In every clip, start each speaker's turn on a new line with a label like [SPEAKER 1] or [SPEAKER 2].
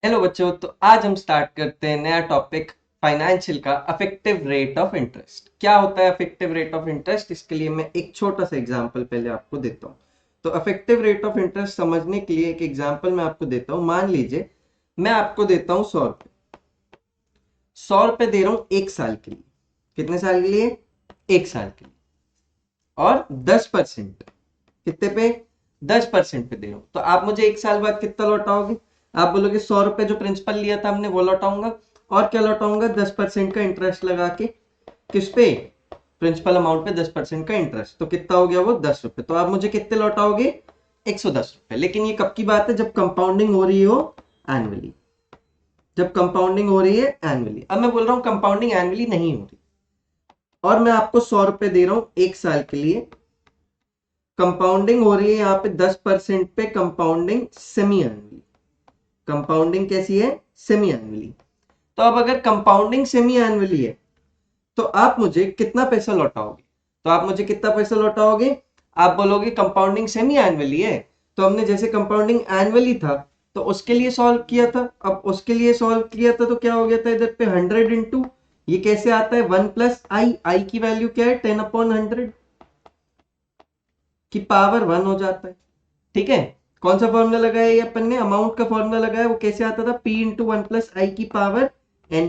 [SPEAKER 1] Hello बच्चों। तो आज हम स्टार्ट करते हैं नया टॉपिक फाइनेंशियल का अफेक्टिव रेट ऑफ इंटरेस्ट। क्या होता है अफेक्टिव रेट ऑफ इंटरेस्ट? इसके लिए मैं एक छोटा सा एग्जांपल पहले आपको देता हूँ। तो अफेक्टिव रेट ऑफ इंटरेस्ट समझने के लिए एक एग्जांपल मैं आपको देता हूँ। मान लीजिए मैं आपको देता हूँ 100 रुपये। 100 रुपये दे रहा हूँ एक साल के लिए। कितने साल के लिए? एक साल के लिए। और 10% कितने पे? 10% पे दे रहा हूं। तो आप मुझे एक साल बाद कितना लौटाओगे? आप बोलोगे 100 रुपए जो प्रिंसिपल लिया था हमने वो लौटाऊंगा। और क्या लौटाऊंगा? 10% का इंटरेस्ट लगा के। किस पे? प्रिंसिपल अमाउंट पे 10% का इंटरेस्ट। तो कितना हो गया वो? 10 रुपए। तो आप मुझे कितने लौटाओगे? 110 रुपए। लेकिन ये कब की बात है? जब कंपाउंडिंग हो रही हो एनुअली। जब कंपाउंडिंग हो रही है एनुअली। अब मैं बोल रहा हूं कंपाउंडिंग एनुअली नहीं हो रही और मैं आपको 100 रुपए दे रहा हूं एक साल के लिए। कंपाउंडिंग हो रही है यहाँ पे 10% पे। Compounding semi annually. कंपाउंडिंग कैसी है? Semi annually. तो अब अगर कंपाउंडिंग सेमी एनुअली है तो आप मुझे कितना पैसा लौटाओगे? तो आप मुझे कितना पैसा लौटाओगे? आप बोलोगे कंपाउंडिंग सेमी एनुअली है तो हमने जैसे कंपाउंडिंग एनुअली था तो उसके लिए सॉल्व किया था। अब उसके लिए सॉल्व किया था तो क्या हो गया था? इधर पे 100 इंटू ये कैसे आता है? 1 प्लस आई की वैल्यू क्या है? 10/100 की पावर 1 हो जाता है। ठीक है। कौन सा फॉर्मूला लगाया? ये अपन ने अमाउंट का फॉर्मूला लगाया। वो कैसे आता था? P इंटू 1 प्लस आई की पावर n।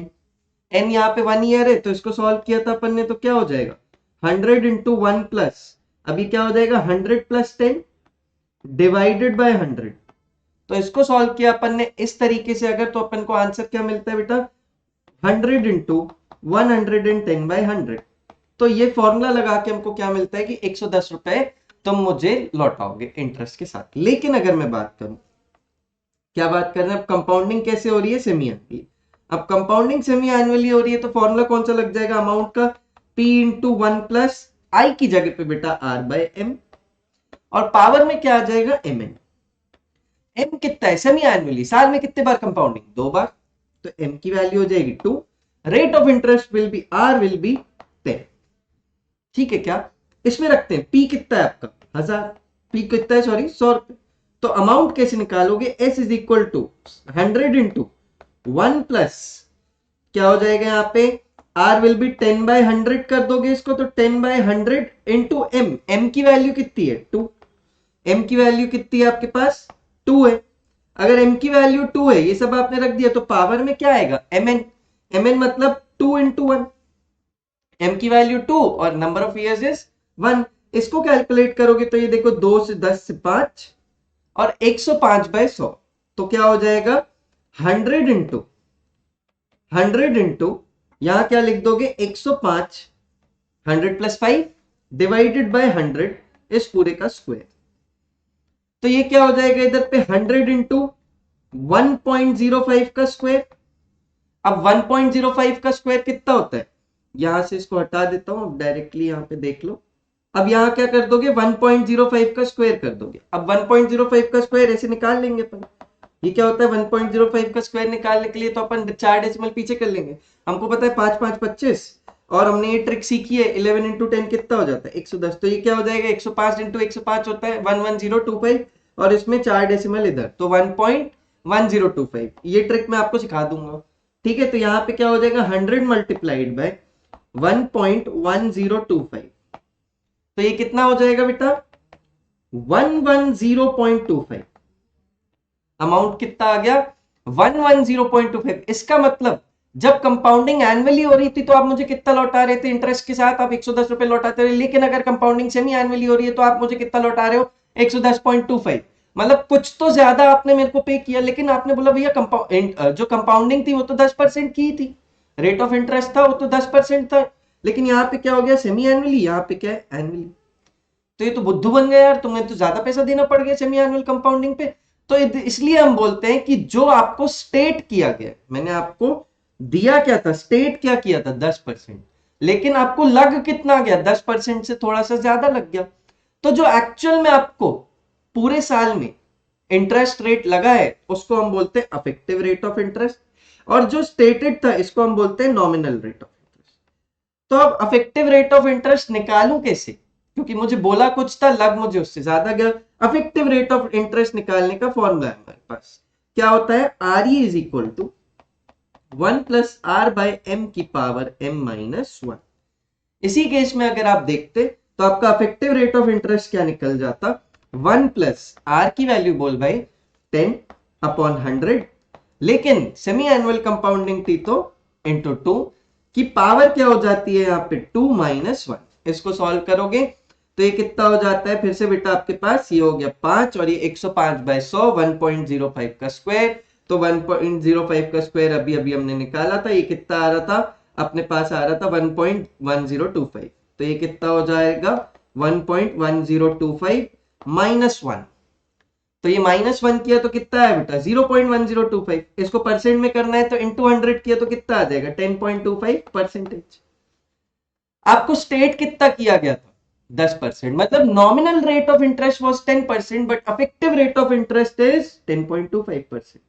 [SPEAKER 1] n यहाँ पे 1 ईयर है तो इसको सॉल्व किया था अपन ने। तो क्या हो जाएगा? 100 इंटू 1 प्लस, अभी क्या हो जाएगा? 100 प्लस 10 डिवाइडेड बाय 100। तो इसको सॉल्व किया अपन ने इस तरीके से अगर, तो अपन को आंसर क्या मिलता है बेटा? 100 इंटू 110 बाय 100। तो ये फॉर्मूला लगा के हमको क्या मिलता है कि 110 रुपए तुम मुझे लौटाओगे इंटरेस्ट के साथ। लेकिन अगर मैं बात करूं, क्या बात कर रहे हैं? अब कंपाउंडिंग कैसे हो रही है? Semi annually. अब कंपाउंडिंग सेमी एनुअली हो रही है तो फॉर्मूला कौन सा लग जाएगा अमाउंट का? P इंटू 1 प्लस आई की जगह पे बेटा R/M। और पावर में क्या आ जाएगा? MN। M कितना है? सेमी एनुअली साल में कितने बार कंपाउंडिंग? 2 बार। तो M की वैल्यू हो जाएगी 2। Rate of interest will be R will be 10। ठीक है क्या? इसमें रखते हैं P कितना है आपका? 1000। P कितना है? सॉरी 100 रुपए। तो अमाउंट कैसे निकालोगे? S is equal to 100 into 1 plus क्या हो जाएगा यहाँ पे? R विल बी 10/100 कर दोगे इसको तो 10/100 इंटू M। M की वैल्यू कितनी है? 2। M की वैल्यू कितनी है आपके पास? 2 है। अगर M की वैल्यू 2 है, ये सब आपने रख दिया, तो पावर में क्या आएगा? MN। MN मतलब 2 इंटू 1। M की वैल्यू 2 और नंबर ऑफ इयर्स इज 1। इसको कैलकुलेट करोगे तो ये देखो 2 से 10 से 5 और 105/100। तो क्या हो जाएगा? 100 इंटू यहां क्या लिख दोगे? 105। 100 प्लस 5 डिवाइडेड बाय 100 इस पूरे का स्क्वायर। तो ये क्या हो जाएगा इधर पे? 100 इंटू 1.05 का स्क्वायर। अब 1.05 का स्क्वायर कितना होता है? यहां से इसको हटा देता हूं, डायरेक्टली यहां पे देख लो। अब यहाँ क्या कर दोगे? 1.05 का स्क्वायर कर दोगे। अब 1.05 का स्क्वायर ऐसे निकाल लेंगे अपन। ये क्या होता है? 1.05 का स्क्वायर निकालने के लिए तो अपन 4 डेसिमल पीछे कर लेंगे। हमको पता है 5 5 25 और हमने ये ट्रिक सीखी है। 11 इंटू 10 कितना हो जाता है? 110। तो ये क्या हो जाएगा? 105 इंटू 105 होता है 11025 और इसमें 4 डेसिमल इधर तो 1.1025। ये ट्रिक मैं आपको सिखा दूंगा। ठीक है। तो यहाँ पे क्या हो जाएगा? 100 मल्टीप्लाइड बाय 1.1025। तो ये कितना हो जाएगा बेटा? 110.25। अमाउंट कितना आ गया? 110.25। इसका मतलब जब कंपाउंडिंग एनुअली हो रही थी तो आप मुझे कितना लौटा रहे थे इंटरेस्ट के साथ? आप 110 रुपए लौटाते रहे। लेकिन अगर कंपाउंडिंग सेमी एनुअली हो रही है तो आप मुझे कितना लौटा रहे हो? 110.25। मतलब कुछ तो ज्यादा आपने मेरे को पे किया। लेकिन आपने बोला भैया जो कंपाउंडिंग थी वो तो 10% की थी, रेट ऑफ इंटरेस्ट था वो तो 10% था। लेकिन यहाँ पे क्या हो गया? Semi annually. यहाँ पे क्या है? एनुअली। तो ये तो बुद्धू बन गया यार, तुम्हें तो ज्यादा पैसा देना पड़ गया सेमी एनुअल कंपाउंडिंग पे। तो इसलिए हम बोलते हैं कि जो आपको स्टेट किया गया, मैंने आपको दिया क्या था? स्टेट क्या किया था? 10%। लेकिन आपको लग कितना गया? 10% से थोड़ा सा ज्यादा लग गया। तो जो एक्चुअल में आपको पूरे साल में इंटरेस्ट रेट लगा है उसको हम बोलते हैं अफेक्टिव रेट ऑफ इंटरेस्ट। और जो स्टेटेड था इसको हम बोलते हैं नॉमिनल रेट ऑफ इंटरेस्ट। तो अब अफेक्टिव रेट ऑफ इंटरेस्ट निकालूं कैसे? क्योंकि मुझे बोला कुछ था, लग मुझे उससे ज्यादा गया। अफेक्टिव रेट ऑफ इंटरेस्ट निकालने का फॉर्मूला है हमारे पास। क्या होता है, R E is equal to 1 plus are by M की पावर एम माइनस 1। इसी केस में अगर आप देखते तो आपका अफेक्टिव रेट ऑफ इंटरेस्ट क्या निकल जाता, 1 प्लस आर की वैल्यू बोल भाई 10 अपॉन 100, लेकिन सेमी एनुअल कंपाउंडिंग थी तो इंटू 2 की पावर क्या हो जाती है यहाँ पे 2 माइनस 1। इसको सॉल्व करोगे तो ये कितना हो जाता है, फिर से बेटा आपके पास ये हो गया 5 और ये 105 बाय 100 1.05 का स्क्वायर। तो 1.05 का स्क्वायर अभी अभी हमने निकाला था, ये कितना आ रहा था अपने पास, आ रहा था 1.1025। तो ये कितना हो जाएगा 1.1025 माइनस 1। तो ये माइनस 1 किया तो कितना है बेटा 0.1025। इसको परसेंट में करना है तो इंटू 100 किया तो कितना आ जाएगा 10.25%। आपको स्टेट कितना किया गया था 10%, मतलब nominal rate of interest was 10% but affective rate of interest is 10.25%।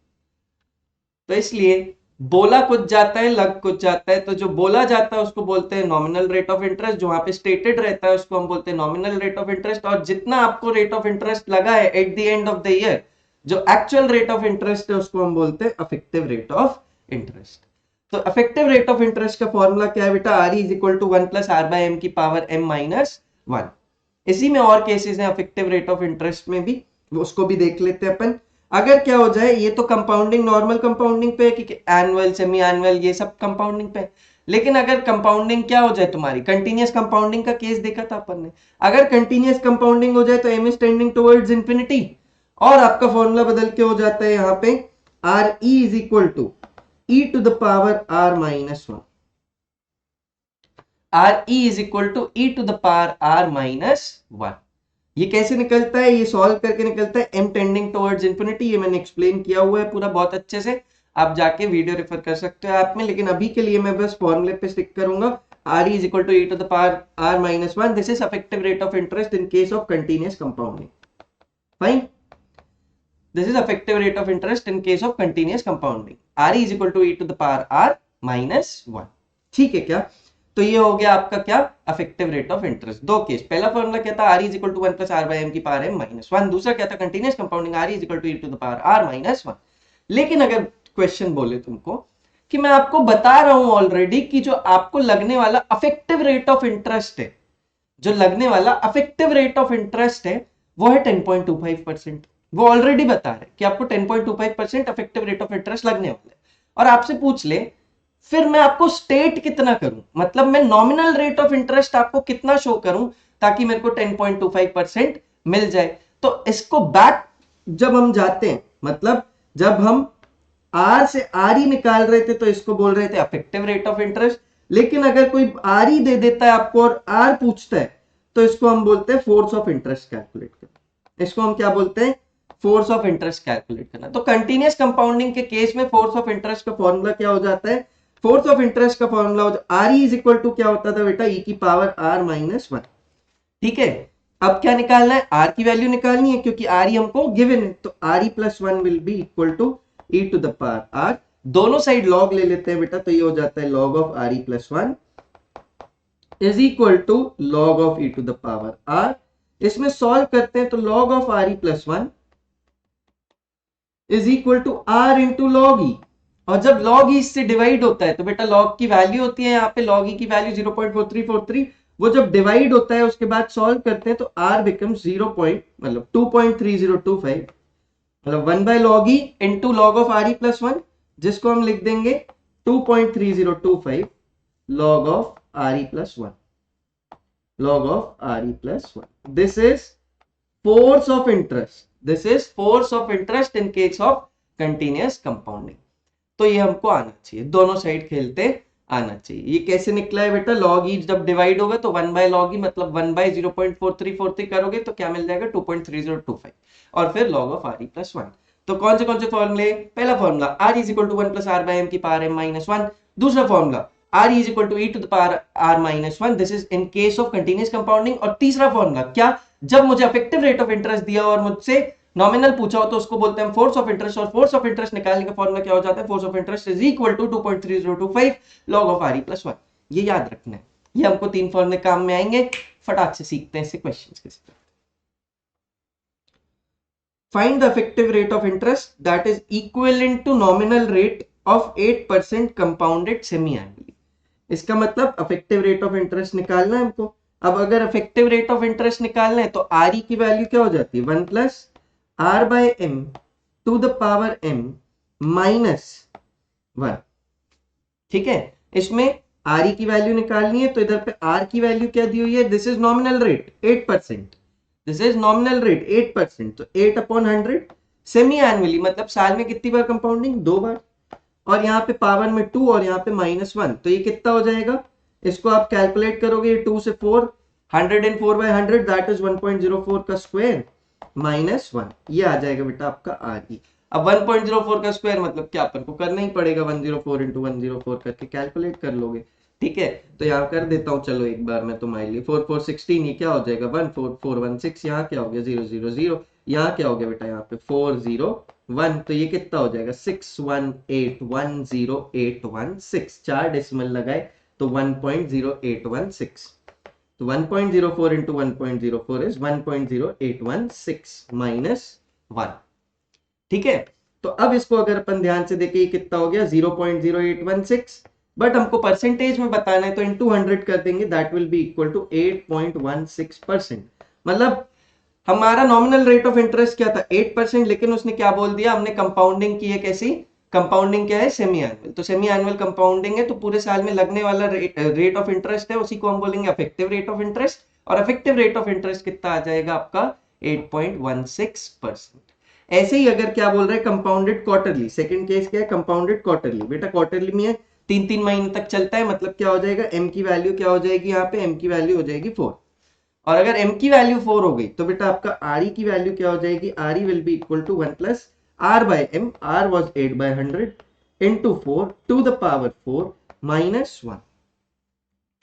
[SPEAKER 1] तो इसलिए बोला कुछ जाता है लग कुछ जाता है, तो जो बोला जाता है उसको बोलते हैं नॉमिनल रेट ऑफ इंटरेस्ट, जो वहां पे स्टेटेड रहता है उसको हम बोलते हैं नॉमिनल रेट ऑफ इंटरेस्ट। और जितना आपको रेट ऑफ इंटरेस्ट लगा है at the end of the year, जो एक्चुअल रेट ऑफ इंटरेस्ट है उसको हम बोलते हैं अफेक्टिव रेट ऑफ इंटरेस्ट। तो अफेक्टिव रेट ऑफ इंटरेस्ट का फॉर्मूला क्या है बेटा, r is equal to 1 plus are by M की पावर एम माइनस 1। इसी में और केसेस हैं अफेक्टिव रेट ऑफ इंटरेस्ट में भी, उसको भी देख लेते हैं अपन। अगर क्या हो जाए, ये तो कंपाउंडिंग नॉर्मल कंपाउंडिंग पे है कि एनुअल सेमी एनुअल ये सब कंपाउंडिंग पे है, लेकिन अगर कंपाउंडिंग क्या हो जाए तुम्हारी, कंटीन्यूअस कंपाउंडिंग का केस देखा था अपन ने, अगर कंटीन्यूअस कंपाउंडिंग हो जाए तो m is tending towards infinity, और आपका फॉर्मूला बदल के हो जाता है यहाँ पे r E is equal to e to the power r minus 1। R E is equal to e to the power r minus 1। ये कैसे निकलता है, ये सॉल्व करके निकलता है m टेंडिंग टुवर्ड्स इंफिनिटी। ये मैंने एक्सप्लेन किया हुआ है पूरा बहुत अच्छे से, आप जाके वीडियो रेफर कर सकते हो ऐप में, लेकिन अभी के लिए मैं बस फॉर्मूले पे स्टिक करूंगा। r is equal to e to the power r minus 1, this is effective rate of interest in case of continuous compounding. Fine, this is effective rate of interest in case of continuous compounding. r is equal to e to the power r minus 1। ठीक है क्या, तो ये हो गया आपका क्या effective rate of interest. दो केस, पहला फॉर्मूला क्या था, r is equal to 1 plus are by M की पावर एम माइनस 1, दूसरा क्या था continuous compounding, r is equal to e to the power r minus 1। लेकिन अगर क्वेश्चन बोले तुमको कि मैं आपको बता रहा हूं ऑलरेडी कि जो आपको लगने वाला अफेक्टिव रेट ऑफ इंटरेस्ट है, जो लगने वाला अफेक्टिव रेट ऑफ इंटरेस्ट है वो है 10.25%। वो ऑलरेडी बता रहे कि आपको 10.25% अफेक्टिव रेट ऑफ इंटरेस्ट लगने वाला है, और आपसे पूछ ले फिर मैं आपको स्टेट कितना करूं, मतलब मैं नॉमिनल रेट ऑफ इंटरेस्ट आपको कितना शो करूं ताकि मेरे को 10.25% मिल जाए। तो इसको बैक जब हम जाते हैं, मतलब जब हम आर से आर ही निकाल रहे थे तो इसको बोल रहे थे अफेक्टिव रेट ऑफ इंटरेस्ट, लेकिन अगर कोई आर ही दे देता है आपको और आर पूछता है तो इसको हम बोलते हैं फोर्स ऑफ इंटरेस्ट कैलकुलेट करना। इसको हम क्या बोलते हैं, फोर्स ऑफ इंटरेस्ट कैलकुलेट करना। तो कंटीन्यूअस कंपाउंडिंग के केस में फोर्स ऑफ इंटरेस्ट का फॉर्मूला क्या हो जाता है, फोर्स ऑफ इंटरेस्ट का formula r is equal to क्या होता था बेटा, ई की पावर आर माइनस 1। ठीक है, अब क्या निकालना है, आर की वैल्यू निकालनी है क्योंकि आर ही हमको गिवन है, तो r e plus 1 will be equal to e to the power r. दोनों साइड लॉग ले लेते हैं बेटा, तो ये हो जाता है log of r e plus 1 is equal to log of e to the power r. इसमें सॉल्व करते हैं तो log of r e plus 1 is equal to r into log e, और जब log e इससे डिवाइड होता है तो बेटा log की वैल्यू होती है यहाँ पे, log e की वैल्यू 0.4343, वो जब डिवाइड होता है उसके बाद सॉल्व करते हैं तो r बिकम्स 2.3025, मतलब 1 by log e into log of r e plus 1, जिसको हम लिख देंगे 2.3025 log of r e plus 1, log of r e plus 1। This is force of interest, this is force of interest in case of continuous compounding. तो ये हमको आना चाहिए, दोनों साइड खेलते आना चाहिए। ये कैसे निकला है बेटा, log e जब डिवाइड होगा तो 1 बाय log e, मतलब 1 बाय 0.4343 करोगे तो क्या मिल जाएगा 2.3025, और फिर log of r e plus 1। तो कौन से फॉर्मूले, पहला formula r is equal to 1 plus are by M की पावर एम माइनस 1, दूसरा formula r is equal to e to the power r minus 1, this is in case of continuous compounding, और तीसरा formula क्या, जब मुझे affective rate of interest दिया और मुझसे नॉमिनल पूछा हो तो उसको बोलते हैं फोर्स ऑफ इंटरेस्ट, और फोर्स ऑफ इंटरेस्ट निकालने का फॉर्मूला क्या हो जाता है, force of interest is equal to 2.3025 log of r e plus 1। ये याद रखना है, ये हमको तीन फॉर्मूले काम में आएंगे। फटाक से सीखते हैं इससे क्वेश्चंस के साथ। Find the effective rate of interest that is equivalent to nominal rate of 8% compounded semi annually. इसका मतलब इफेक्टिव रेट ऑफ इंटरेस्ट निकालना है हमको। अब अगर इफेक्टिव रेट ऑफ इंटरेस्ट निकालना है तो आर ई की वैल्यू क्या हो जाती है, 1 plus are by m to the power M minus 1। ठीक है, इसमें आर ई की वैल्यू निकालनी है तो इधर पे आर की वैल्यू क्या दी हुई है, this is nominal rate 8%, this is nominal rate 8%, तो 8/100 सेमी एनुअली मतलब साल में कितनी बार कंपाउंडिंग, 2 बार, और यहाँ पे पावर में 2 और यहाँ पे -1, तो ये कितना हो जाएगा, इसको आप कैलकुलेट करोगे 2 से 4, 104/100 दैट इज 1.04 का स्क्वायर -1, ये आ जाएगा बेटा आपका आर ई। अब 1.04 का स्क्वायर मतलब क्या, अपन को करना ही पड़ेगा, 104 इंटू 104 करके कैलकुलेट कर लोगे। ठीक है, तो यहाँ कर देता हूँ चलो एक बार मैं तुम्हारे लिए, 4 4 16, ये क्या हो जाएगा 14416, यहाँ क्या हो गया 000, यहाँ क्या हो गया बेटा यहाँ पे 401, तो ये कितना हो जाएगा 61810,816, 4 डेसिमल लगाए तो 1.0816, तो 1.04 इंटू 1.04 इज 1.0816 माइनस 1। ठीक है, तो अब इसको अगर अपन ध्यान से देखें कितना हो गया 0.0816, बट हमको परसेंटेज में बताना है तो इनटू 100 कर देंगे, that will be equal to 8.16%। मतलब हमारा नॉमिनल रेट ऑफ इंटरेस्ट क्या था 8%, लेकिन उसने क्या बोल दिया, हमने कंपाउंडिंग की है, कैसी कंपाउंडिंग क्या है, सेमी एनुअल, तो सेमी एनुअल कंपाउंडिंग है तो पूरे साल में लगने वाला रेट ऑफ इंटरेस्ट है उसी को हम बोलेंगे इफेक्टिव रेट ऑफ इंटरेस्ट, और इफेक्टिव रेट ऑफ इंटरेस्ट कितना आ जाएगा आपका 8.16%। ऐसे ही अगर क्या बोल रहे हैं कंपाउंडेड क्वार्टरली, सेकंड केस क्या है कंपाउंडेड क्वार्टरली, बेटा क्वार्टरली में 3-3 महीने तक चलता है, मतलब क्या हो जाएगा एम की वैल्यू क्या हो जाएगी, यहाँ पे एम की वैल्यू हो जाएगी 4, और अगर m की वैल्यू 4 हो गई तो बेटा आपका आर ई की वैल्यू क्या हो जाएगी, r e will be equal to 1 plus are by m, r was 8/100 into 4 to the power 4 minus 1।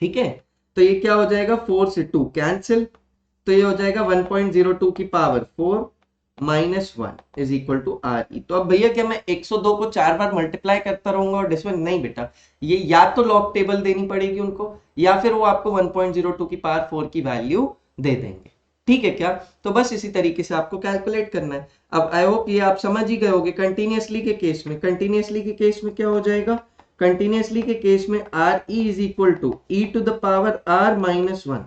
[SPEAKER 1] ठीक है, तो ये क्या हो जाएगा 4 से 2 कैंसिल, तो ये हो जाएगा 1.02 की power 4 minus 1 is equal to r e. तो अब भैया क्या मैं 102 को 4 बार मल्टीप्लाई करता रहूंगा और डेसिमल, नहीं बेटा, ये या तो लॉग टेबल देनी पड़ेगी उनको या फिर वो आपको 1.02 की पावर 4 की वैल्यू दे देंगे। ठीक है क्या, तो बस इसी तरीके से आपको कैलकुलेट करना है। अब आई होप ये आप समझ ही गए होगे। कंटिन्यूअसली के केस में, कंटिन्यूअसली के केस में क्या हो जाएगा, कंटिन्यूअसली के केस में r E is equal to e to the power r minus 1,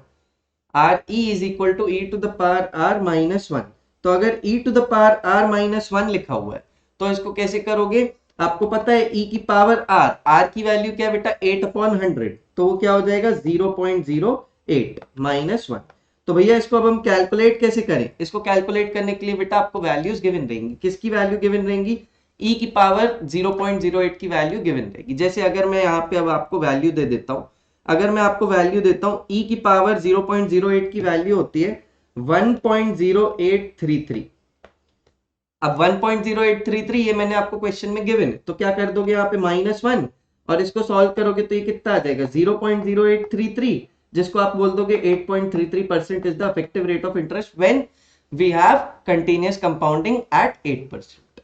[SPEAKER 1] r E is equal to e to the power r minus 1। तो अगर e to the power r minus 1 लिखा हुआ है तो इसको कैसे करोगे, आपको पता है e की पावर r की वैल्यू क्या है बेटा 8/100, तो वो क्या हो जाएगा 0.08 माइनस 1। तो भैया इसको अब हम कैलकुलेट कैसे करें, इसको कैलकुलेट करने के लिए बेटा आपको वैल्यूज गिवन रहेंगी, किसकी वैल्यू गिवन रहेंगी, e की पावर 0.08 की वैल्यू गिवन रहेगी। जैसे अगर मैं यहाँ पे अब आपको वैल्यू दे देता हूँ, अगर मैं आपको वैल्यू देता हूँ e की पावर 0.08 की वैल्यू होती है 1.0833। अब 1.0833 ये मैंने आपको क्वेश्चन में गिवन है, तो क्या कर दोगे यहाँ पे -1 और इसको सॉल्व करोगे तो ये कितना आ जाएगा 0.0833, जिसको आप बोल दोगे 8.33% is the effective rate of interest when we have continuous compounding at 8%।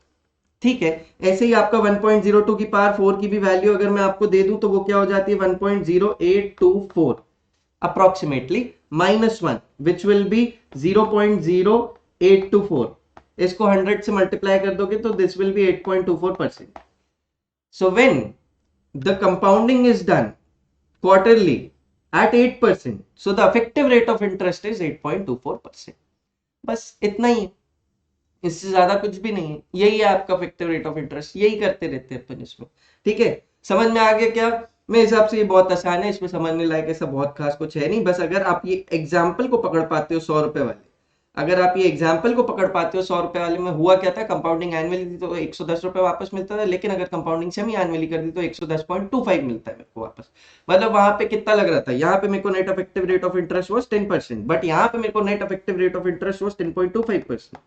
[SPEAKER 1] ठीक है, ऐसे ही आपका 1.02 की पावर 4 की भी वैल्यू अगर मैं आपको दे दूं तो वो क्या हो जाती है 1.0824 approximately -1 which will be 0.0824, इसको 100 से मल्टीप्लाई कर दोगे तो this will be 8.24%। so when the compounding is done quarterly at 8%, so the effective rate of interest is 8.24%। बस इतना ही है, इससे ज्यादा कुछ भी नहीं है, यही है आपका इफेक्टिव रेट ऑफ इंटरेस्ट, यही करते रहते हैं अपन इसमें। ठीक है, समझ में आ गया क्या, मेरे हिसाब से ये बहुत आसान है, इसमें समझने लायक ऐसा बहुत खास कुछ है नहीं। बस अगर आप ये एग्जाम्पल को पकड़ पाते हो 100 रुपए वाले, अगर आप ये एग्जाम्पल को पकड़ पाते हो 100 रुपए वाले में हुआ क्या था, कंपाउंडिंग एनुअली थी तो 110 रुपए वापस मिलता था, लेकिन अगर कंपाउंडिंग सेमी एनुअली कर दी तो 110.25 मिलता है मेरे को वापस। मतलब वहां पे कितना लग रहा था, यहाँ पे मेरे को net effective rate of interest was 10%, but यहाँ पे मेरे को net effective rate of interest was 10.25%।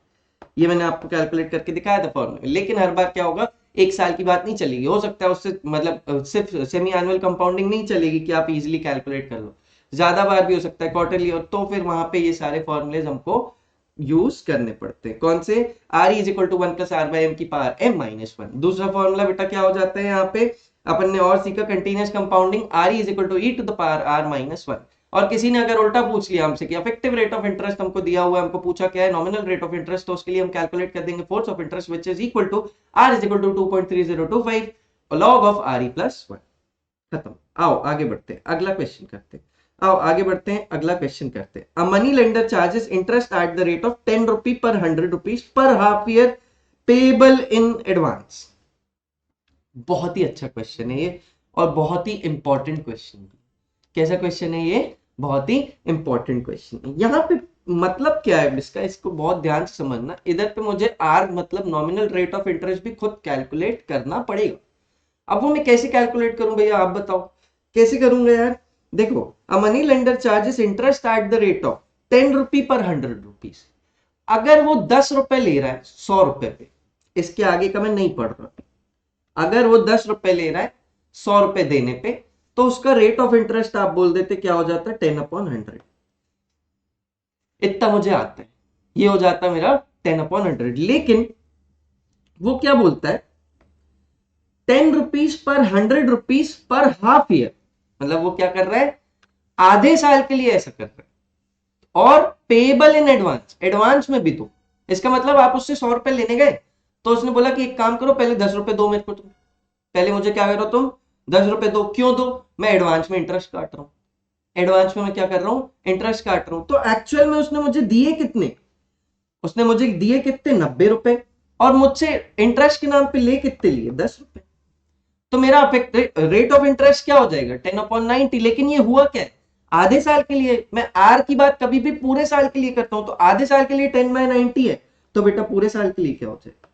[SPEAKER 1] ये मैंने आपको कैलकुलेट करके दिखाया था फॉर्मूला। लेकिन हर बार क्या होगा, एक साल की बात नहीं चलेगी, हो सकता है उससे मतलब सिर्फ सेमी एनुअल कंपाउंडिंग नहीं चलेगी कि आप इजीली कैलकुलेट कर लो, ज्यादा बार भी हो सकता है क्वार्टरली, और तो फिर वहां पे ये सारे फॉर्मूलेज हमको यूज करने पड़ते हैं। कौन से, r is equal to 1 plus r by m की पावर एम माइनस 1। दूसरा फॉर्मूला बेटा क्या हो जाता है, यहाँ पे अपन ने और सीखा continuous compounding, r is equal to e to the power r minus 1। और किसी ने अगर उल्टा पूछ लिया हमसे कि इफेक्टिव रेट ऑफ इंटरेस्ट हमको दिया हुआ है, हमको पूछा क्या है नॉमिनल रेट ऑफ इंटरेस्ट, तो उसके लिए हम कैलकुलेट कर देंगे force of interest which is equal to r is equal to 2.3025 log of r e plus 1। खत्म। आओ आगे बढ़ते हैं, अगला क्वेश्चन करते हैं। आओ आगे बढ़ते हैं, अगला क्वेश्चन करते हैं। A money lender charges interest at the rate of 10 रुपी पर 100 rupees per half year payable in advance. बहुत ही अच्छा क्वेश्चन है ये और बहुत ही इंपॉर्टेंट क्वेश्चन है। कैसा क्वेश्चन है ये? बहुत ही इंपॉर्टेंट क्वेश्चन है। यहाँ पे मतलब क्या है इसका, इसको बहुत ध्यान से समझना। इधर पे मुझे आर मतलब नॉमिनल रेट ऑफ इंटरेस्ट भी खुद कैलकुलेट करना पड़ेगा। अब वो मैं कैसे कैलकुलेट करूं भैया, आप बताओ कैसे करूंगा यार। देखो, a money lender charges interest at the rate of 10 रुपी पर 100 रुपीज। अगर वो 10 रुपए ले रहा है 100 रुपए पे, इसके आगे का मैं नहीं पढ़ रहा, अगर वो 10 रुपए ले रहा है 100 रुपए देने पे, तो उसका रेट ऑफ इंटरेस्ट आप बोल देते क्या हो जाता है 10/100। इतना मुझे आता है, ये हो जाता है मेरा 10/100। लेकिन वो क्या बोलता है 10 rupees per 100 rupees per half year, मतलब वो क्या कर रहा है आधे साल के लिए ऐसा कर रहा है, और पेबल इन एडवांस, एडवांस में भी। तो इसका मतलब आप उससे 100 रुपए लेने गए तो उसने बोला कि एक काम करो पहले 10 रुपए दो मेरे को, तुम पहले मुझे क्या करो तुम 10 रुपए दो। क्यों दो? मैं एडवांस में इंटरेस्ट काट रहा हूं, एडवांस में मैं क्या कर रहा हूं इंटरेस्ट काट रहा हूं। तो एक्चुअल में उसने मुझे दिए कितने, उसने मुझे दिए कितने 90 रुपए, और मुझसे इंटरेस्ट के नाम पे ले कितने लिए 10 रुपए। तो मेरा रेट ऑफ इंटरेस्ट क्या हो जाएगा 10/90। लेकिन ये हुआ क्या है आधे साल के लिए। मैं आर की बात कभी भी पूरे साल के लिए करता हूं, तो आधे साल के लिए 10/90 है, तो बेटा पूरे साल के लिए क्या हो जाएगा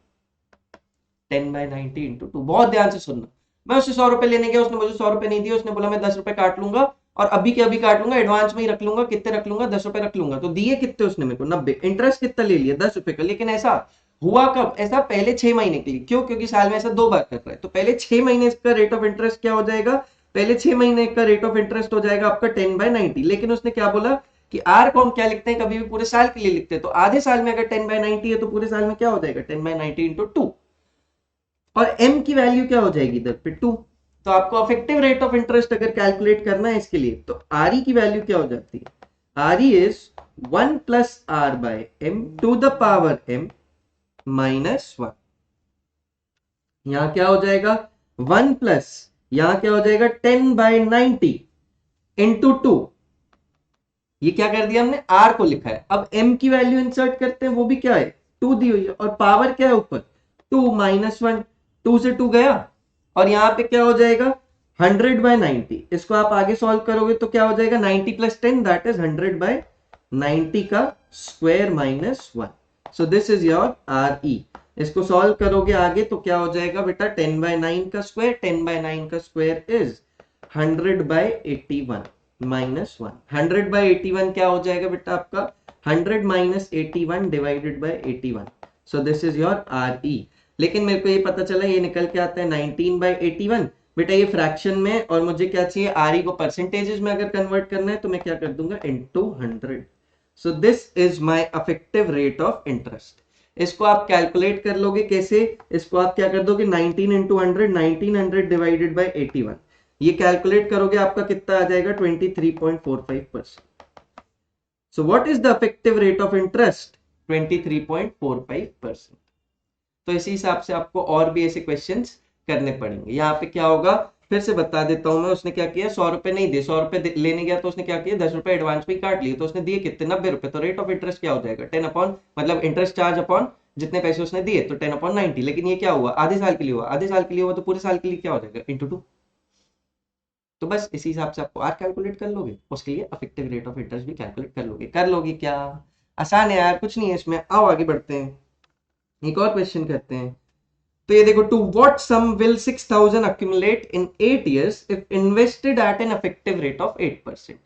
[SPEAKER 1] 10/90 इंटू 2। बहुत ध्यान से सुनना। मैं उससे 100 रुपए लेने गया, उसने मुझे 100 रुपए नहीं दिए, उसने बोला मैं 10 रुपए काट लूंगा और अभी के अभी काट लूंगा, एडवांस में ही रख लूंगा। कितने रख लूंगा 10 रुपए रख लूंगा। तो दिए कितने उसने मेरे को 90, इंटरेस्ट कितना ले लिया 10 रुपए का। लेकिन ऐसा हुआ कब, ऐसा पहले 6 महीने के लिए। क्यों? क्योंकि साल में ऐसा 2 बार कर रहा है। तो पहले 6 महीने का रेट ऑफ इंटरेस्ट क्या हो जाएगा, पहले 6 महीने का रेट ऑफ इंटरेस्ट हो जाएगा आपका 10/90। लेकिन उसने क्या बोला कि आर को हम क्या लिखते हैं कभी भी पूरे साल के लिए लिखते हैं। तो आधे साल में अगर 10/90 है तो पूरे साल में क्या हो जाएगा 10/90 इंटू 2, और m की वैल्यू क्या हो जाएगी इधर पे 2। तो आपको इफेक्टिव रेट ऑफ इंटरेस्ट अगर कैलकुलेट करना है इसके लिए, तो आर की वैल्यू क्या हो जाती है, r is 1 plus are by m to the power m minus 1। यहां क्या हो जाएगा 1 प्लस, यहां क्या हो जाएगा 10/90 इंटू 2। ये क्या कर दिया हमने, आर को लिखा है। अब m की वैल्यू इंसर्ट करते हैं, वो भी क्या है 2 दी हुई है, और पावर क्या है ऊपर 2 माइनस 1, 2 से 2 गया, और यहाँ पे क्या हो जाएगा 100/90। इसको आप आगे सॉल्व करोगे तो क्या हो जाएगा 90 प्लस 10 दैट इज 100/90 का square minus 1। So this is your R E. इसको सॉल्व करोगे आगे तो क्या हो जाएगा बेटा 10/9 का स्क्वायर, 10/9 का स्क्वायर इज 100/81 माइनस 1। 100/81 क्या हो जाएगा बेटा आपका 100 minus 81 divided by 81। So this is your R E. लेकिन मेरे को ये पता चला ये निकल के आता है 19/81। बेटा ये फ्रैक्शन में, और मुझे क्या चाहिए आर ई को परसेंटेजेस में अगर कन्वर्ट करना है तो मैं क्या कर दूंगा into 100। So this is my effective rate of interest. इसको आप कैलकुलेट कर लोगे कैसे, इसको आप क्या कर दोगे 19 इंटू 100, 1900 डिवाइडेड बाय 81। ये कैलकुलेट करोगे आपका कितना आ जाएगा 23.45%। So what is the effective rate of interest 23.45%। तो इसी हिसाब से आपको और भी ऐसे क्वेश्चंस करने पड़ेंगे। यहाँ पे क्या होगा फिर से बता देता हूं मैं। उसने क्या किया 100 रुपए नहीं दिए, 100 रुपए लेने गया तो उसने क्या किया 10 रुपए एडवांस में ही काट लिए, तो उसने दिए कितने 90 रुपए। तो रेट ऑफ इंटरेस्ट क्या हो जाएगा 10 अपॉन, मतलब इंटरेस्ट चार्ज अपॉन जितने पैसे उसने दिए, तो 10/90। लेकिन ये क्या हुआ आधे साल के लिए हुआ, आधे साल के लिए हुआ तो पूरे साल के लिए क्या हो जाएगा इंटू 2। तो बस इसी हिसाब से आपको आर कैलकुलेट कर लोगे, उसके लिए इफेक्टिव रेट ऑफ इंटरेस्ट भी कैलकुलेट कर लोगे। कर लोगे क्या, आसान है यार, कुछ नहीं है इसमें। आओ आगे बढ़ते हैं, एक और क्वेश्चन करते हैं। तो ये देखो, to what sum will 6000 accumulate in 8 years if invested at an effective rate of 8%।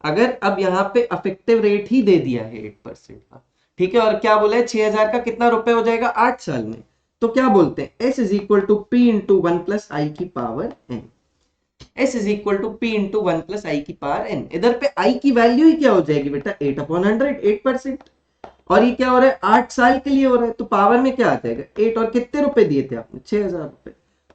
[SPEAKER 1] अगर अब यहाँ पे इफेक्टिव रेट ही दे दिया है 8% का, ठीक है, और क्या बोला है 6000 का कितना रुपए हो जाएगा 8 साल में, तो क्या बोलते हैं s is equal to p into 1 plus i की power n। s is equal to p into 1 plus i की पावर n। इधर पे i की वैल्यू ही क्या हो जाएगी बेटा 8/100, 8%, और ये क्या हो रहा है 8 साल के लिए हो रहा है, तो पावर में क्या आ जाएगा 8, और कितने रुपए दिए थे आपने 6000 रुपए।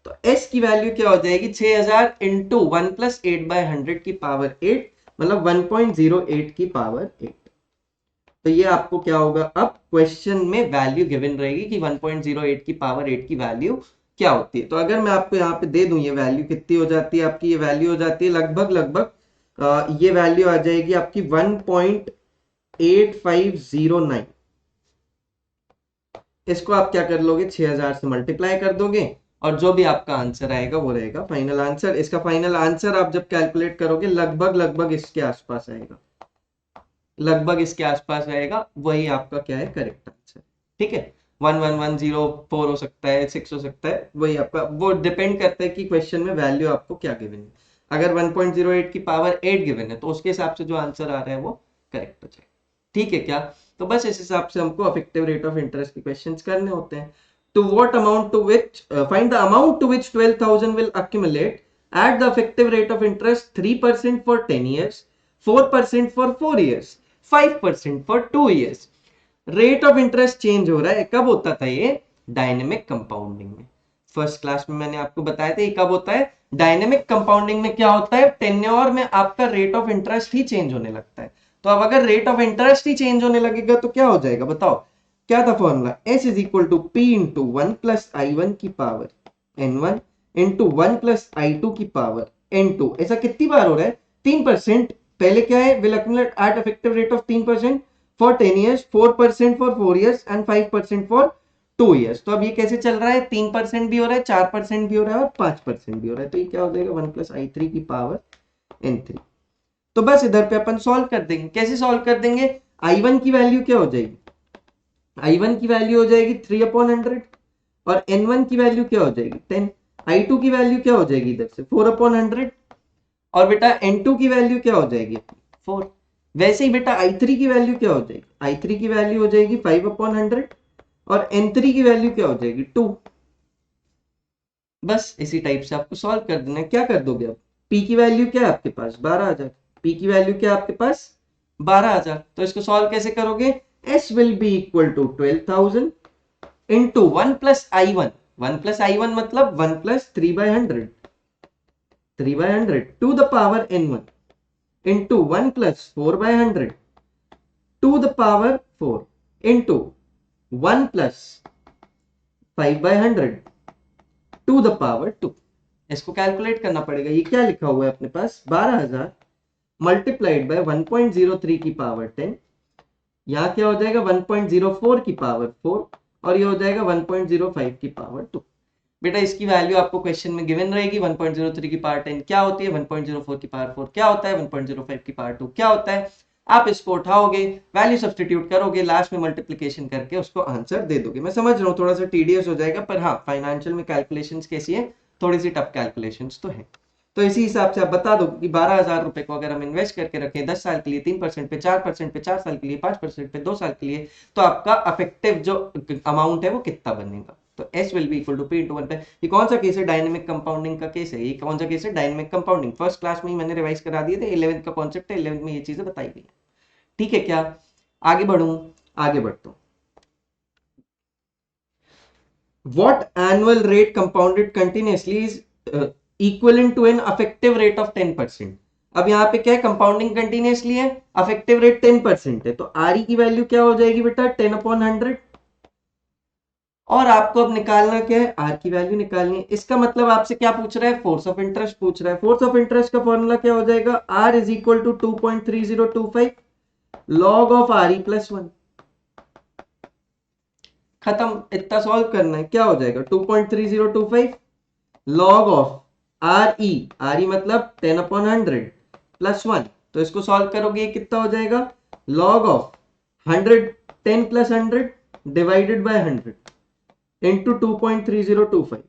[SPEAKER 1] तो s की वैल्यू क्या हो जाएगी 6000 इंटू 1 प्लस 8/100 की पावर 8 मतलब 1.08 की पावर 8। तो ये आपको क्या होगा, अब क्वेश्चन में वैल्यू गिवन रहेगी कि 1.08 की पावर 8 की वैल्यू क्या होती है। तो अगर मैं आपको यहाँ पे दे दूं ये वैल्यू कितनी हो जाती है आपकी, ये वैल्यू हो जाती है लगभग लगभग ये वैल्यू आ जाएगी आपकी 1.8509। इसको आप क्या कर लोगे, 6000 से मल्टीप्लाई कर दोगे और जो भी आपका आंसर आएगा वो रहेगा फाइनल आंसर। इसका फाइनल आंसर आप जब कैलकुलेट करोगे लगभग लगभग इसके आसपास आएगा, लगभग इसके आसपास आएगा, वही आपका क्या है करेक्ट आंसर। ठीक है, 11104 हो सकता है, 6 हो सकता है, वही आपका, वो डिपेंड करता है कि क्वेश्चन में वैल्यू आपको क्या गिवन है। अगर 1.08 की पावर 8 गिवन है तो उसके हिसाब से जो आंसर आ रहा है वो करेक्ट हो जाएगा। ठीक है क्या, तो बस इस हिसाब से हमको इफेक्टिव रेट ऑफ इंटरेस्ट के क्वेश्चंस करने होते हैं। To what amount to which find the amount to which 12,000 will accumulate at the effective rate of interest 3% for 10 years, 4% for 4 years, 5% for 2 years। Rate of interest change हो रहा है, कब होता था ये, डायनेमिक कंपाउंडिंग में। फर्स्ट क्लास में मैंने आपको बताया था ये कब होता है, डायनेमिक कंपाउंडिंग में क्या होता है, टेन्योर में आपका रेट ऑफ इंटरेस्ट ही चेंज होने लगता है। तो अब अगर रेट ऑफ इंटरेस्ट ही चेंज होने लगेगा तो क्या हो जाएगा बताओ, क्या था formula, s is equal to p into 1 plus i one की power n1 into 1 plus i two की पावर n2। ऐसा कितनी बार हो रहा है, 3%। पहले क्या है, will accumulate at effective rate of 3% for 10 years, 4% for 4 years and 5% for 2 years। तो अब ये कैसे चल रहा है, 3% भी हो रहा है, 4% भी हो रहा है और 5% भी हो रहा है। तो ये क्या हो जाएगा, 1 प्लस आई थ्री की पावर n3। तो बस इधर पे अपन सॉल्व कर देंगे। कैसे सॉल्व कर देंगे, i1 की वैल्यू क्या हो जाएगी, i1 की वैल्यू हो जाएगी 3/100 और n1 की वैल्यू क्या हो जाएगी 10। i2 की वैल्यू क्या हो जाएगी इधर से 4/100 और बेटा n2 की वैल्यू क्या हो जाएगी 4। वैसे ही बेटा i3 की वैल्यू क्या हो जाएगी, i3 की वैल्यू हो जाएगी 5/100 और n3 की वैल्यू क्या हो जाएगी 2। बस इसी टाइप से आपको सॉल्व कर देना है। क्या कर दोगे अब, p की वैल्यू क्या है आपके पास 12000, p की वैल्यू क्या है आपके पास 12000। तो इसको सॉल्व कैसे करोगे, s will be equal to 12000 into 1 plus i one, 1 plus i one मतलब 1 plus 3/100, 3/100 to the power n1 into 1 plus 4/100 to the power 4 into 1 plus 5/100 to the power 2। इसको कैलकुलेट करना पड़ेगा। ये क्या लिखा हुआ है अपने पास 12000 मल्टीप्लाइड बाय 1.03 की पावर 10, यहाँ क्या हो जाएगा 1.04 की पावर 4 और ये हो जाएगा 1.05 की पावर 2। बेटा इसकी वैल्यू आपको क्वेश्चन में गिवन रहेगी। 1.03 की पावर 10 क्या होती है, 1.04 की पावर 4 क्या होता है, 1.05 की पावर 2 क्या होता है। आप इसको उठाओगे, वैल्यू सब्स्टिट्यूट करोगे, लास्ट में मल्टीप्लिकेशन करके उसको आंसर दे दोगे। मैं समझ रहा हूँ थोड़ा सा टीडियस हो जाएगा, पर हाँ फाइनेंशियल में कैलकुलेशंस कैसी है, थोड़ी सी टफ कैलकुलेशंस तो है। तो इसी हिसाब से आप बता दो कि 12000 रुपए को अगर हम इन्वेस्ट करके रखें 10 साल के लिए 3% पे, 4% पे 4 साल के लिए, 5% पे 2 साल के लिए, तो आपका अफेक्टिव जो अमाउंट है वो कितना बनेगा। तो S will be equal to P into 1 पे। ये कौन सा केस है, डायनेमिक कंपाउंडिंग का केस है। ये कौन सा केस है, डायनेमिक कंपाउंडिंग। फर्स्ट क्लास में ही मैंने रिवाइज करा दिए थे, 11th का कॉन्सेप्ट है, 11th में ये चीजें बताई गई। ठीक है क्या, आगे बढ़ूं, आगे बढ़ता हूं। What annual rate compounded continuously is equivalent to an effective rate of 10%। अब यहाँ पे क्या है, कंपाउंडिंग कंटिन्यूसली है, अफेक्टिव रेट 10% है, तो आर की वैल्यू क्या हो जाएगी बेटा 10/100। और आपको अब निकालना क्या है, आर की वैल्यू निकालनी है। इसका मतलब आपसे क्या पूछ रहा है, फोर्स ऑफ इंटरेस्ट पूछ रहा है। फोर्स ऑफ इंटरेस्ट का फॉर्मूला क्या हो जाएगा, r is equal to 2.3025 log of r e plus 1। खत्म, इतना सॉल्व करना है। क्या हो जाएगा 2.3025 लॉग ऑफ आर ई मतलब 10/100 प्लस 1। तो इसको सॉल्व करोगे ये कितना हो जाएगा, log of 100 10 plus 100 divided by 100 into 2.3025।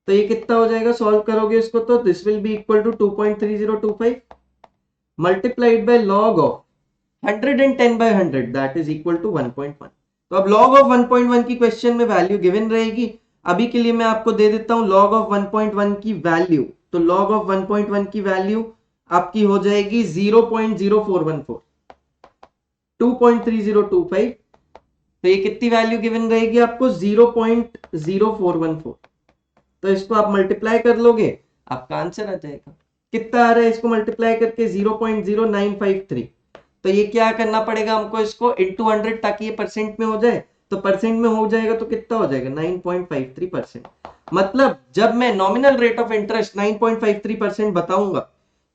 [SPEAKER 1] तो ये कितना हो जाएगा, सॉल्व करोगे इसको तो this will be equal to 2.3025 multiplied by log of 110/100 that is equal to 1.1। तो अब लॉग ऑफ 1.1 की क्वेश्चन में वैल्यू गिवन रहेगी। अभी के लिए मैं आपको दे देता हूं लॉग ऑफ 1.1 की वैल्यू। तो लॉग ऑफ 1.1 की वैल्यू आपकी हो जाएगी 0.0414, 2.3025। तो ये कितनी वैल्यू गिवन रहेगी आपको 0.0414। तो इसको आप मल्टीप्लाई कर लोगे, आपका आंसर आ जाएगा। कितना आ रहा है, इसको मल्टीप्लाई करके 0.0953। तो ये क्या करना पड़ेगा हमको, इसको इंटू 100 ताकि ये परसेंट में हो जाए। तो परसेंट में हो जाएगा तो कितना हो जाएगा, 9.53%। मतलब जब मैं नॉमिनल रेट ऑफ इंटरेस्ट 9.53% बताऊंगा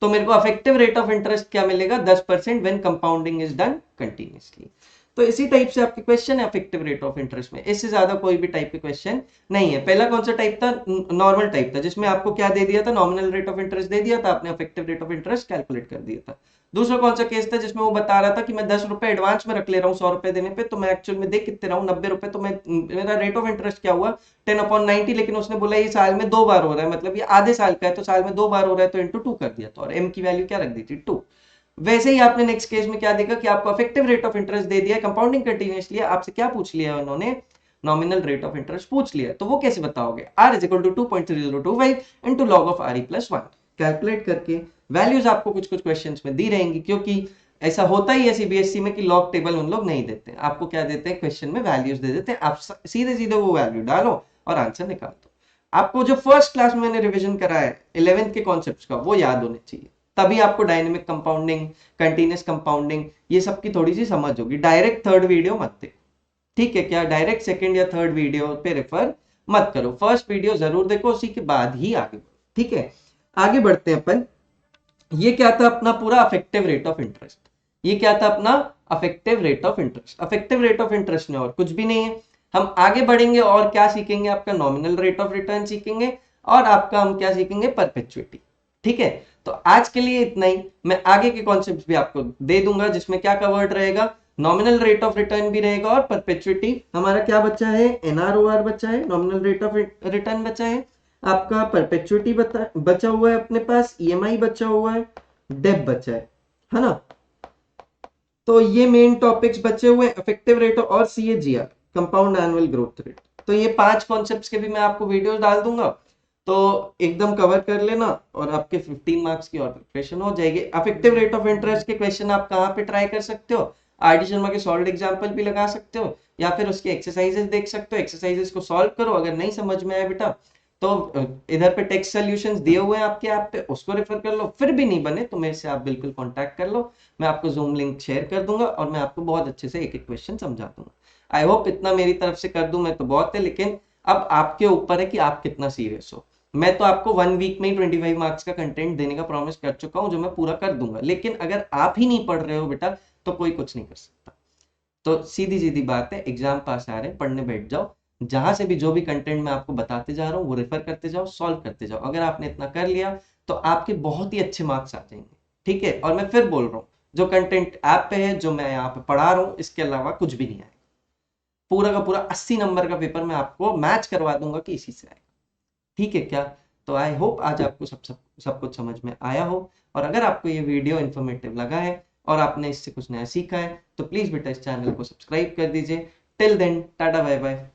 [SPEAKER 1] तो मेरे को अफेक्टिव रेट ऑफ इंटरेस्ट क्या मिलेगा, 10% when compounding is done continuously. तो इसी टाइप से आपके क्वेश्चन है इफेक्टिव रेट ऑफ इंटरेस्ट में, इससे ज्यादा कोई भी टाइप के क्वेश्चन नहीं है। पहला कौन सा टाइप था, नॉर्मल टाइप था, जिसमें आपको क्या दे दिया था, नॉमिनल रेट ऑफ इंटरेस्ट दे दिया था, आपने effective rate of interest calculate कर दिया था। दूसरा कौन सा केस था, जिसमें वो बता रहा था कि मैं 10 रुपए एडवांस में रख ले रहा हूँ 100 रुपए देने पे, तो मैं एक्चुअल में दे कितने रहा हूँ, 90 रुपए, तो मैं मेरा रेट ऑफ इंटरेस्ट क्या हुआ 10/90। लेकिन उसने बोला ये साल में 2 बार हो रहा है, मतलब ये आधे साल का है, तो साल में 2 बार हो रहा है, तो इंटू 2 कर दिया, तो और एम की वैल्यू क्या रख दी थी, 2। वैसे ही आपने नेक्स्ट केस में क्या देखा कि आपको इफेक्टिव रेट ऑफ इंटरेस्ट दे दिया, कंपाउंडिंग कंटिन्यूअसली, आपसे क्या पूछ लिया उन्होंने, नॉमिनल रेट ऑफ इंटरेस्ट पूछ लिया। तो वो कैसे बताओगे, r is equal to 2.3025 into log of r e plus 1 calculate करके। वैल्यूज आपको कुछ कुछ क्वेश्चंस में दी रहेंगी, क्योंकि ऐसा होता ही है सीबीएसई में कि लॉग टेबल उन लोग नहीं देते, आपको क्या देते हैं, क्वेश्चन में वैल्यूज दे देते हैं, आप सीधे सीधे वो वैल्यू डालो और आंसर निकाल दो। आपको जो फर्स्ट क्लास में मैंने रिवीजन करा है 11th के कॉन्सेप्ट्स का, वो याद होने चाहिए, तभी आपको डायनेमिक कंपाउंडिंग, कंटीन्यूअस कंपाउंडिंग, ये सब की थोड़ी सी समझ होगी। डायरेक्ट थर्ड वीडियो मत देखो, ठीक है क्या, डायरेक्ट सेकंड या थर्ड वीडियो पे रेफर मत करो, फर्स्ट वीडियो जरूर देखो, उसी के बाद ही आगे बढ़ो, ठीक है। आगे बढ़ते हैं अपन। ये क्या था अपना पूरा अफेक्टिव रेट ऑफ इंटरेस्ट, ये क्या था अपना affective rate of interest. Affective rate of interest में और कुछ भी नहीं है। हम आगे बढ़ेंगे और क्या सीखेंगे, आपका नॉमिनल रेट ऑफ रिटर्न सीखेंगे, और आपका हम क्या सीखेंगे, परपेचुइटी, ठीक है। तो आज के लिए इतना ही, मैं आगे के कॉन्सेप्ट्स भी आपको दे दूंगा, जिसमें क्या कवर्ड रहेगा, नॉमिनल रेट ऑफ रिटर्न भी रहेगा, और परपेचुइटी। हमारा क्या बचा है, एनआरओआर बचा है, नॉमिनल रेट ऑफ रिटर्न बचा है, आपका परपेचुइटी बचा हुआ है, अपने पास ईएमआई बचा हुआ है, डेब बचा है ना। तो ये मेन टॉपिक्स बचे हुए हैं, इफेक्टिव रेट और CAGR, compound annual growth rate. तो ये 5 कॉन्सेप्ट्स के भी मैं आपको वीडियोस डाल दूंगा, तो एकदम कवर कर लेना, और आपके 15 मार्क्स की और प्रिपरेशन हो जाएगी। इफेक्टिव रेट ऑफ इंटरेस्ट के क्वेश्चन आप कहाँ पे ट्राई कर सकते हो, आरडी शर्मा के सॉल्व एग्जाम्पल भी लगा सकते हो, या फिर उसके एक्सरसाइजेस देख सकते हो, एक्सरसाइजेस को सॉल्व करो। अगर नहीं समझ में आया बेटा तो इधर पे टेक्स्ट सॉल्यूशंस दिए हुए हैं आपके ऐप पे, उसको रेफर कर लो। फिर भी नहीं बने तो मेरे से आप बिल्कुल कांटेक्ट कर लो, मैं आपको जूम लिंक शेयर कर दूंगा, और मैं आपको बहुत अच्छे से एक एक क्वेश्चन समझा दूंगा। आई होप इतना मेरी तरफ से कर दूं मैं तो बहुत है, लेकिन अब आपके ऊपर है कि आप कितना सीरियस हो। मैं तो आपको 1 वीक में ही 25 मार्क्स का कंटेंट देने का प्रॉमिस कर चुका हूं, जो मैं पूरा कर दूंगा। लेकिन अगर आप ही नहीं पढ़ रहे हो बेटा, तो कोई कुछ नहीं कर सकता। तो सीधी सीधी बात है, एग्जाम पास आ रहे हैं, पढ़ने बैठ जाओ, जहां से भी जो भी कंटेंट मैं आपको बताते जा रहा हूँ वो रेफर करते जाओ, सॉल्व करते जाओ। अगर आपने इतना कर लिया तो आपके बहुत ही अच्छे मार्क्स आ जाएंगे, ठीक है। और मैं फिर बोल रहा हूँ, जो कंटेंट ऐप पे है, जो मैं यहाँ पे पढ़ा रहा हूँ, इसके अलावा कुछ भी नहीं आएगा। पूरा का पूरा 80 नंबर का पेपर मैं आपको मैच करवा दूंगा कि इसी से आएगा, ठीक है क्या। तो आई होप आज आपको सब कुछ समझ में आया हो, और अगर आपको ये वीडियो इन्फॉर्मेटिव लगा है और आपने इससे कुछ नया सीखा है, तो प्लीज बेटा इस चैनल को सब्सक्राइब कर दीजिए। Till then tata bye bye.